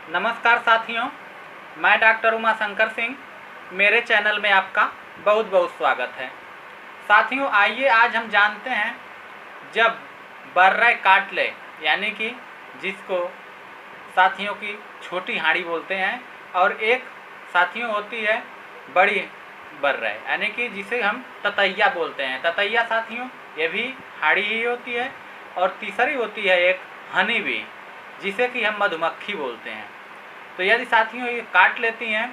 नमस्कार साथियों, मैं डॉक्टर उमा शंकर सिंह। मेरे चैनल में आपका बहुत बहुत स्वागत है। साथियों, आइए आज हम जानते हैं जब बर्रा काट ले, यानी कि जिसको साथियों की छोटी हाड़ी बोलते हैं, और एक साथियों होती है बड़ी बर्रा, यानी कि जिसे हम ततैया बोलते हैं। ततैया साथियों ये भी हाड़ी ही होती है। और तीसरी होती है एक हनी बी, जिसे कि हम मधुमक्खी बोलते हैं। तो यदि साथियों ये काट लेती हैं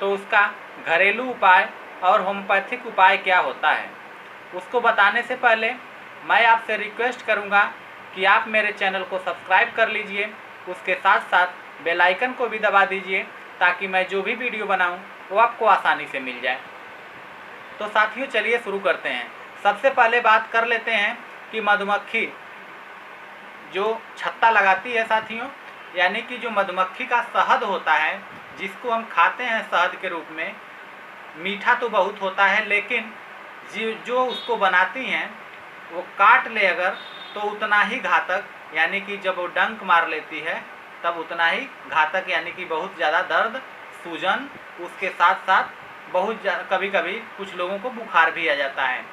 तो उसका घरेलू उपाय और होम्योपैथिक उपाय क्या होता है, उसको बताने से पहले मैं आपसे रिक्वेस्ट करूंगा कि आप मेरे चैनल को सब्सक्राइब कर लीजिए। उसके साथ साथ बेल आइकन को भी दबा दीजिए ताकि मैं जो भी वीडियो बनाऊं वो आपको आसानी से मिल जाए। तो साथियों चलिए शुरू करते हैं। सबसे पहले बात कर लेते हैं कि मधुमक्खी जो छत्ता लगाती है साथियों, यानी कि जो मधुमक्खी का शहद होता है जिसको हम खाते हैं शहद के रूप में, मीठा तो बहुत होता है, लेकिन जो उसको बनाती हैं वो काट ले अगर तो उतना ही घातक, यानी कि जब वो डंक मार लेती है तब उतना ही घातक, यानी कि बहुत ज़्यादा दर्द, सूजन, उसके साथ साथ बहुत कभी कभी कुछ लोगों को बुखार भी आ जाता है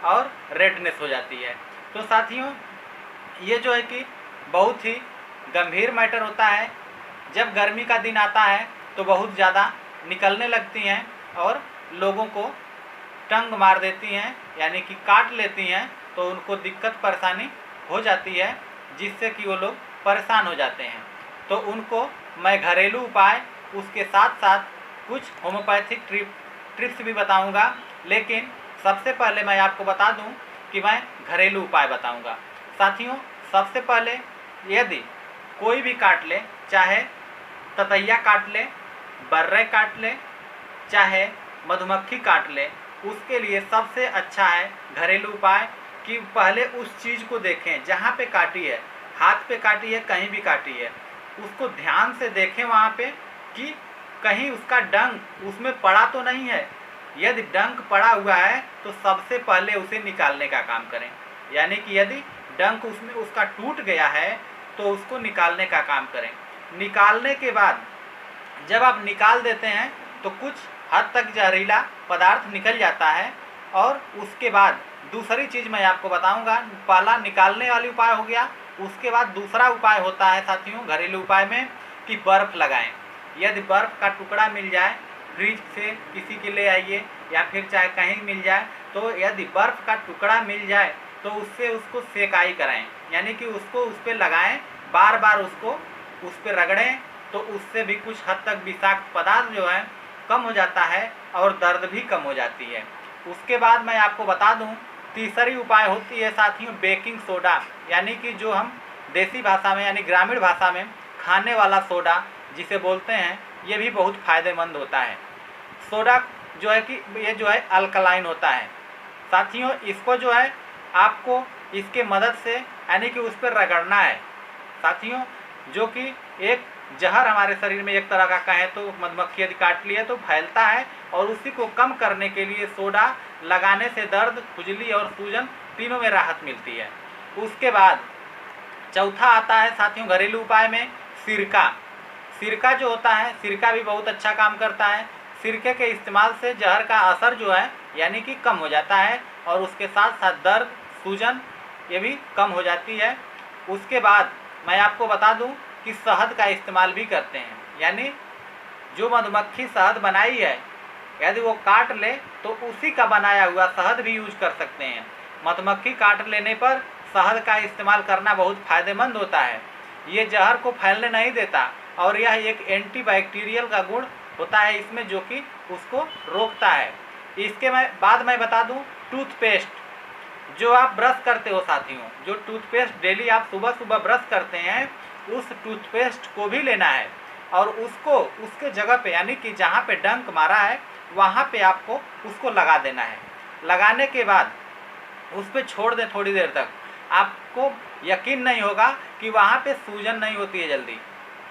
और रेडनेस हो जाती है। तो साथियों ये जो है कि बहुत ही गंभीर मैटर होता है। जब गर्मी का दिन आता है तो बहुत ज़्यादा निकलने लगती हैं और लोगों को टंग मार देती हैं, यानी कि काट लेती हैं, तो उनको दिक्कत परेशानी हो जाती है, जिससे कि वो लोग परेशान हो जाते हैं। तो उनको मैं घरेलू उपाय उसके साथ साथ कुछ होम्योपैथिक ट्रिप्स भी बताऊंगा, लेकिन सबसे पहले मैं आपको बता दूं कि मैं घरेलू उपाय बताऊंगा। साथियों सबसे पहले यदि कोई भी काट ले, चाहे ततैया काट ले, बर्रे काट ले, चाहे मधुमक्खी काट ले, उसके लिए सबसे अच्छा है घरेलू उपाय कि पहले उस चीज़ को देखें जहाँ पे काटी है, हाथ पे काटी है, कहीं भी काटी है, उसको ध्यान से देखें वहाँ पे कि कहीं उसका डंक उसमें पड़ा तो नहीं है। यदि डंक पड़ा हुआ है तो सबसे पहले उसे निकालने का काम करें, यानी कि यदि डंक उसमें उसका टूट गया है तो उसको निकालने का काम करें। निकालने के बाद जब आप निकाल देते हैं तो कुछ हद तक जहरीला पदार्थ निकल जाता है। और उसके बाद दूसरी चीज़ मैं आपको बताऊंगा। पहला निकालने वाली उपाय हो गया, उसके बाद दूसरा उपाय होता है साथियों घरेलू उपाय में कि बर्फ़ लगाएं। यदि बर्फ़ का टुकड़ा मिल जाए, फ्रिज से किसी के ले आइए या फिर चाहे कहीं मिल जाए, तो यदि बर्फ़ का टुकड़ा मिल जाए तो उससे उसको सेकाई कराएं, यानी कि उसको उस पर लगाएं, बार बार उसको उस पर रगड़ें, तो उससे भी कुछ हद तक विषाक्त पदार्थ जो है कम हो जाता है और दर्द भी कम हो जाती है। उसके बाद मैं आपको बता दूं, तीसरी उपाय होती है साथियों बेकिंग सोडा, यानी कि जो हम देसी भाषा में यानी ग्रामीण भाषा में खाने वाला सोडा जिसे बोलते हैं, ये भी बहुत फ़ायदेमंद होता है। सोडा जो है कि ये जो है अल्कलाइन होता है साथियों। इसको जो है आपको इसके मदद से यानी कि उस पर रगड़ना है साथियों, जो कि एक जहर हमारे शरीर में एक तरह का कहें तो मधुमक्खी यदि काट लिया तो फैलता है, और उसी को कम करने के लिए सोडा लगाने से दर्द, खुजली और सूजन तीनों में राहत मिलती है। उसके बाद चौथा आता है साथियों घरेलू उपाय में सिरका। सिरका जो होता है, सिरका भी बहुत अच्छा काम करता है। सिरके के इस्तेमाल से जहर का असर जो है यानी कि कम हो जाता है, और उसके साथ साथ दर्द, सूजन ये भी कम हो जाती है। उसके बाद मैं आपको बता दूं कि शहद का इस्तेमाल भी करते हैं, यानी जो मधुमक्खी शहद बनाई है यदि वो काट ले तो उसी का बनाया हुआ शहद भी यूज कर सकते हैं। मधुमक्खी काट लेने पर शहद का इस्तेमाल करना बहुत फ़ायदेमंद होता है। ये जहर को फैलने नहीं देता, और यह एक एंटीबैक्टीरियल का गुण होता है इसमें, जो कि उसको रोकता है। इसके बाद मैं बता दूं टूथपेस्ट जो आप ब्रश करते हो साथियों, जो टूथपेस्ट डेली आप सुबह सुबह ब्रश करते हैं, उस टूथपेस्ट को भी लेना है और उसको उसके जगह पे यानी कि जहाँ पे डंक मारा है वहाँ पे आपको उसको लगा देना है। लगाने के बाद उस पर छोड़ दें थोड़ी देर तक। आपको यकीन नहीं होगा कि वहाँ पे सूजन नहीं होती है जल्दी,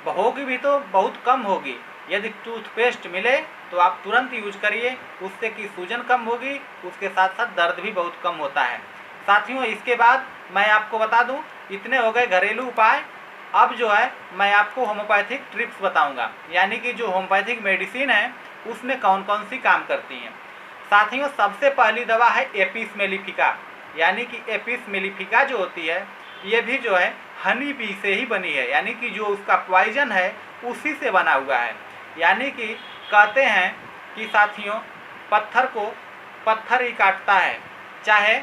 होगी भी तो बहुत कम होगी। यदि टूथपेस्ट मिले तो आप तुरंत यूज करिए, उससे कि सूजन कम होगी, उसके साथ साथ दर्द भी बहुत कम होता है साथियों। इसके बाद मैं आपको बता दूं, इतने हो गए घरेलू उपाय अब जो है मैं आपको होम्योपैथिक ट्रिप्स बताऊंगा, यानी कि जो होम्योपैथिक मेडिसिन है उसमें कौन कौन सी काम करती हैं। साथियों, सबसे पहली दवा है एपिस मेलिफिका, यानी कि एपिस मेलिफिका जो होती है ये भी जो है हनी बी से ही बनी है, यानी कि जो उसका पॉइजन है उसी से बना हुआ है। यानी कि कहते हैं कि साथियों पत्थर को पत्थर ही काटता है, चाहे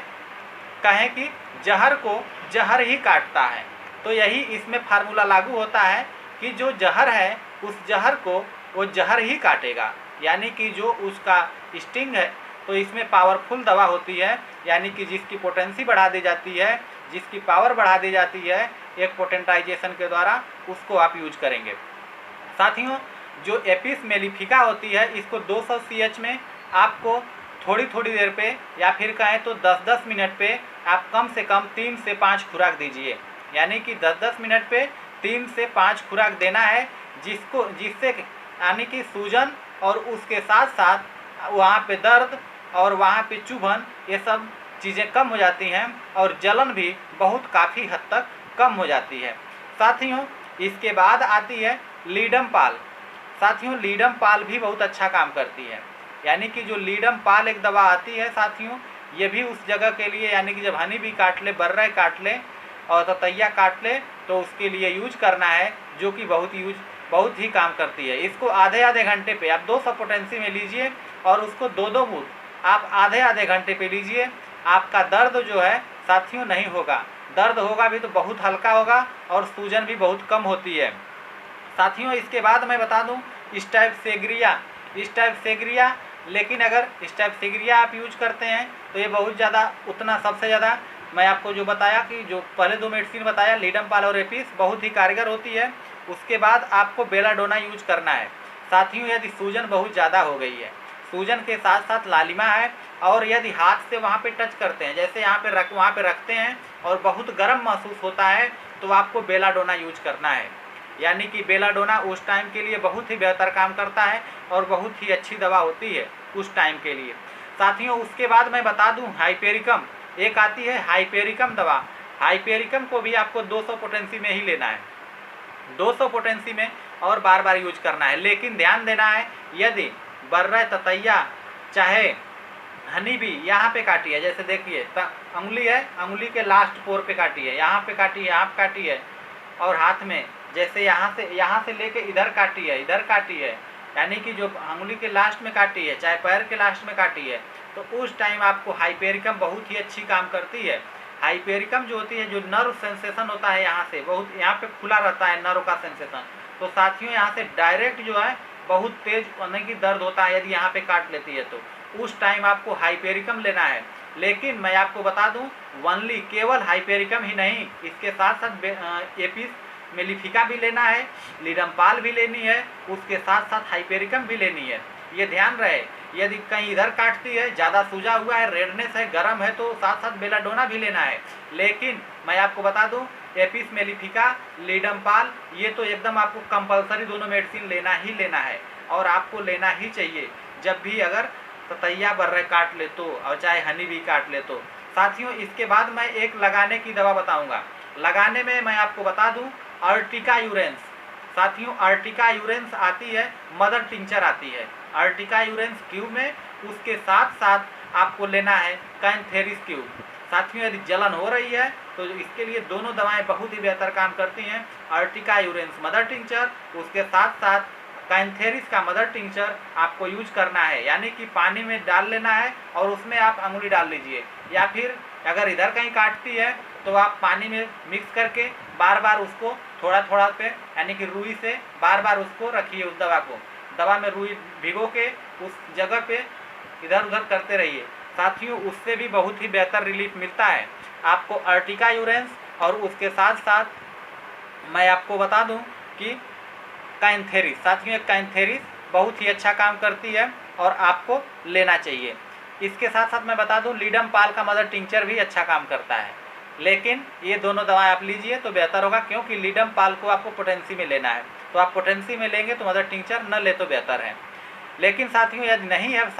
कहें कि जहर को जहर ही काटता है। तो यही इसमें फार्मूला लागू होता है कि जो जहर है उस जहर को वो जहर ही काटेगा, यानी कि जो उसका स्टिंग है तो इसमें पावरफुल दवा होती है, यानी कि जिसकी पोटेंसी बढ़ा दी जाती है, जिसकी पावर बढ़ा दी जाती है एक पोटेंटाइजेशन के द्वारा, उसको आप यूज करेंगे। साथियों, जो एपिस मेलिफिका होती है इसको 200 CH में आपको थोड़ी थोड़ी देर पे या फिर कहें तो 10-10 मिनट पे आप कम से कम 3 से 5 खुराक दीजिए, यानी कि 10-10 मिनट पे 3 से 5 खुराक देना है, जिससे यानी कि सूजन और उसके साथ साथ वहाँ पे दर्द और वहाँ पे चुभन ये सब चीज़ें कम हो जाती हैं और जलन भी बहुत काफ़ी हद तक कम हो जाती है। साथियों, इसके बाद आती है लीडम पाल। साथियों, लीडम पाल भी बहुत अच्छा काम करती है, यानी कि जो लीडम पाल एक दवा आती है साथियों, ये भी उस जगह के लिए, यानी कि जब हनी भी काट ले, बर्रा काट ले और ततैया काट ले तो उसके लिए यूज करना है, जो कि बहुत ही काम करती है। इसको आधे आधे घंटे पे आप 200 पोटेंसी में लीजिए और उसको 2-2 बूंद आप आधे आधे घंटे पे लीजिए। आपका दर्द जो है साथियों नहीं होगा, दर्द होगा भी तो बहुत हल्का होगा और सूजन भी बहुत कम होती है। साथियों, इसके बाद मैं बता दूं स्टाइफसेग्रिया, लेकिन अगर स्टाइफसेग्रिया आप यूज करते हैं तो ये बहुत ज़्यादा उतना सबसे ज़्यादा मैं आपको जो बताया कि जो पहले 2 मेडिसिन बताया लीडम पाल और एपिस बहुत ही कारगर होती है। उसके बाद आपको बेलाडोना यूज करना है। साथियों, यदि सूजन बहुत ज़्यादा हो गई है, सूजन के साथ साथ लालिमा है और यदि हाथ से वहाँ पे टच करते हैं, जैसे वहाँ पे रखते हैं और बहुत गर्म महसूस होता है, तो आपको बेलाडोना यूज करना है, यानी कि बेलाडोना उस टाइम के लिए बहुत ही बेहतर काम करता है और बहुत ही अच्छी दवा होती है उस टाइम के लिए। साथियों, उसके बाद मैं बता दूं हाइपेरिकम, एक आती है हाइपेरिकम दवा। हाइपेरिकम को भी आपको 200 पोटेंसी में ही लेना है, 200 पोटेंसी में और बार बार यूज करना है। लेकिन ध्यान देना है, यदि बर्रा ततैया चाहे हनी भी यहाँ पे काटी है, जैसे देखिए अंगुली है, अंगुली के लास्ट पोर पे काटी है, यहाँ पे काटी है, यहाँ पे काटी है और हाथ में जैसे यहाँ से लेके इधर काटी है, इधर काटी है, यानी कि जो अंगुली के लास्ट में काटी है, चाहे पैर के लास्ट में काटी है, तो उस टाइम आपको हाइपेरिकम बहुत ही अच्छी काम करती है। हाइपेरिकम जो होती है, जो नर्व सेंसेशन होता है यहाँ से बहुत यहाँ पे खुला रहता है नर्व का सेंसेशन, तो साथियों यहाँ से डायरेक्ट जो है बहुत तेज होने की दर्द होता है यदि यहाँ पे काट लेती है, तो उस टाइम आपको हाइपेरिकम लेना है। लेकिन मैं आपको बता दूं वनली केवल हाइपेरिकम ही नहीं, इसके साथ साथ एपिस मेलिफिका भी लेना है, लीडम पाल भी लेनी है, उसके साथ साथ हाइपेरिकम भी लेनी है। ये ध्यान रहे, यदि कहीं इधर काटती है, ज़्यादा सूजा हुआ है, रेडनेस है, गर्म है, तो साथ साथ बेलाडोना भी लेना है। लेकिन मैं आपको बता दूं एपिस मेलिफिका, लीडम पाल, ये तो एकदम आपको कंपलसरी दोनों मेडिसिन लेना ही लेना है और आपको लेना ही चाहिए जब भी अगर ततैया बर्रे काट ले तो, और चाहे हनी भी काट ले तो। साथियों, इसके बाद मैं एक लगाने की दवा बताऊंगा। लगाने में मैं आपको बता दूं अर्टिका यूरेंस। साथियों, अर्टिका यूरेंस आती है, मदर टिंचर आती है अर्टिका यूरेंस क्यूब में, उसके साथ साथ आपको लेना है कैंथेरिस क्यूब। साथियों, यदि जलन हो रही है तो इसके लिए दोनों दवाएं बहुत ही बेहतर काम करती हैं। अर्टिका यूरेंस मदर टिंचर, उसके साथ साथ कैंथेरिस का मदर टिंचर आपको यूज करना है, यानी कि पानी में डाल लेना है और उसमें आप अंगुली डाल लीजिए, या फिर अगर इधर कहीं काटती है तो आप पानी में मिक्स करके बार बार उसको थोड़ा थोड़ा पे, यानी कि रुई से बार बार उसको रखिए, उस दवा को दवा में रुई भिगो के उस जगह पे इधर उधर करते रहिए। साथियों, उससे भी बहुत ही बेहतर रिलीफ मिलता है आपको अर्टिका यूरेंस। और उसके साथ साथ मैं आपको बता दूं कि कैंथेरिस। साथियों, कैंथेरिस बहुत ही अच्छा काम करती है और आपको लेना चाहिए। इसके साथ साथ मैं बता दूं लीडम पाल का मदर टिंचर भी अच्छा काम करता है, लेकिन ये दोनों दवाएं आप लीजिए तो बेहतर होगा, क्योंकि लीडम पाल को आपको पोटेंसी में लेना है, तो आप पोटेंसी में लेंगे तो मदर टिंचर न ले तो बेहतर है। लेकिन साथियों, यदि नहीं है,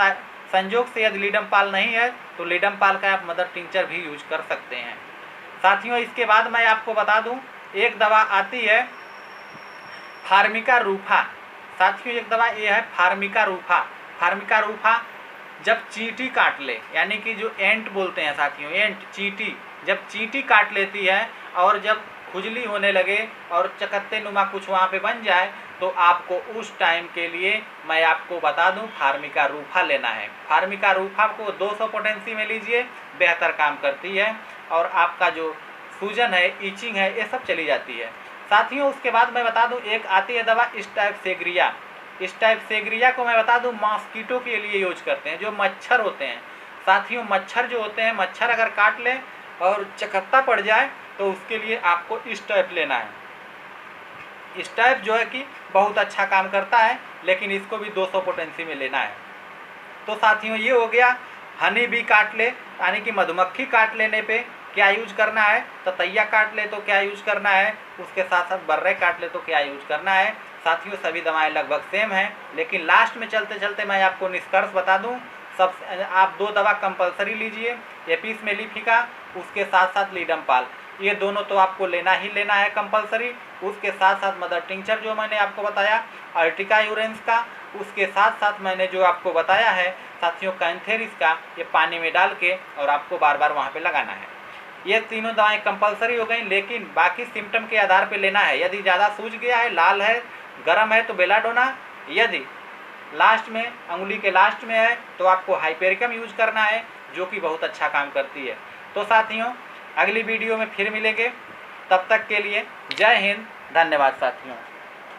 संजोग से यदि लीडम पाल नहीं है तो लीडम पाल का आप मदर टिंचर भी यूज कर सकते हैं। साथियों, इसके बाद मैं आपको बता दूं एक दवा आती है फार्मिका रूफा। साथियों एक दवा ये है फार्मिका रूफा। फार्मिका रूफा जब चींटी काट ले, यानी कि जो एंट बोलते हैं साथियों, एंट, चींटी, जब चींटी काट लेती है और जब खुजली होने लगे और चकत्ते नुमा कुछ वहाँ पे बन जाए, तो आपको उस टाइम के लिए मैं आपको बता दूं फार्मिका रूफा लेना है। फार्मिका रूफा को 200 पोटेंसी में लीजिए, बेहतर काम करती है और आपका जो सूजन है, ईचिंग है, ये सब चली जाती है। साथियों उसके बाद मैं बता दूं एक आती है दवा स्टाइफसेग्रिया। स्टाइफसेग्रिया को मैं बता दूं मॉस्किटो के लिए यूज करते हैं, जो मच्छर होते हैं। साथियों मच्छर जो होते हैं, मच्छर अगर काट ले और चकत्ता पड़ जाए तो उसके लिए आपको स्टाइफ लेना है। स्टाइफ जो है कि बहुत अच्छा काम करता है, लेकिन इसको भी 200 पोटेंसी में लेना है। तो साथियों ये हो गया हनी बी काट ले, यानी कि मधुमक्खी काट लेने पे क्या यूज करना है, ततैया काट ले तो क्या यूज करना है, उसके साथ साथ बर्रे काट ले तो क्या यूज करना है। साथियों सभी दवाएं लगभग सेम हैं, लेकिन लास्ट में चलते चलते मैं आपको निष्कर्ष बता दूं। सब आप 2 दवा कंपलसरी लीजिए, एपिस मेलिफिका, उसके साथ साथ लीडमपाल, ये दोनों तो आपको लेना ही लेना है कंपलसरी। उसके साथ साथ मदर टिंचर जो मैंने आपको बताया अर्टिका यूरेंस का, उसके साथ साथ मैंने जो आपको बताया है साथियों कैंथेरिस का, ये पानी में डाल के और आपको बार बार वहाँ पे लगाना है। ये तीनों दवाएं कंपलसरी हो गई, लेकिन बाकी सिम्टम के आधार पे लेना है। यदि ज़्यादा सूज गया है, लाल है, गर्म है तो बेलाडोना, यदि लास्ट में अंगुली के लास्ट में है तो आपको हाइपेरिकम यूज करना है, जो कि बहुत अच्छा काम करती है। तो साथियों अगली वीडियो में फिर मिलेंगे, तब तक के लिए जय हिंद, धन्यवाद साथियों।